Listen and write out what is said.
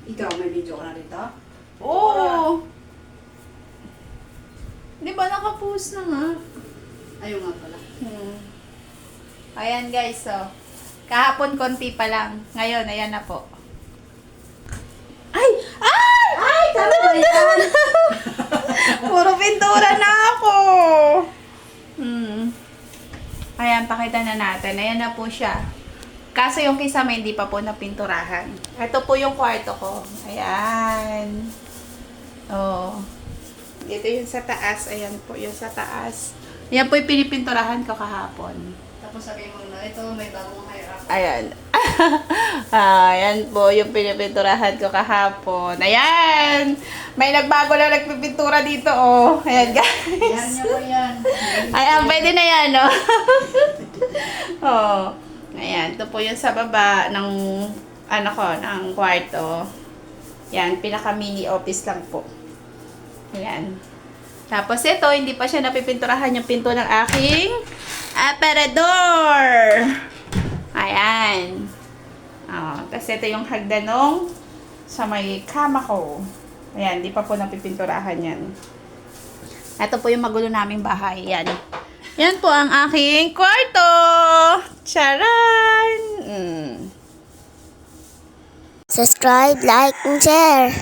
Ikaw, may video ka na dito? Oo. Di ba nakapost na nga? Ayun nga pala. Ayan guys, so. Kahapon konti pa lang. Ngayon, ayan na po. Ay! Ay! Ay! Tama ba yan? Puro pintura na ako. Ayan, pakita na natin. Ayan na po siya. Kaso yung kisame hindi pa po napinturahan. Ito po yung kwarto ko. Ayan. Oh. Dito yung sa taas. Ayan po yung sa taas. Ayan po yung pinipinturahan ko kahapon. Tapos sabihin mo na, ito may bagong hire up. Ayan. Ayan po yung pinipinturahan ko kahapon. Ayan! May nagbago lang nagpipintura dito, oh. Ayan, guys. Yan niya po yan. Ayan, pwede na yan, no? Oh. Ayan, ito po yung sa baba ng, ng kwarto. Ayan, pinaka-mini office lang po. Ayan. Tapos ito, hindi pa siya napipinturahan yung pinto ng aking aparador. Ayan. Oh, tapos ito yung hagdanong sa may kama ko. Ayan, hindi pa po napipinturahan yan. Ito po yung magulo naming bahay. Yan. Yan po ang aking kwarto. Charan! Subscribe, like, and share.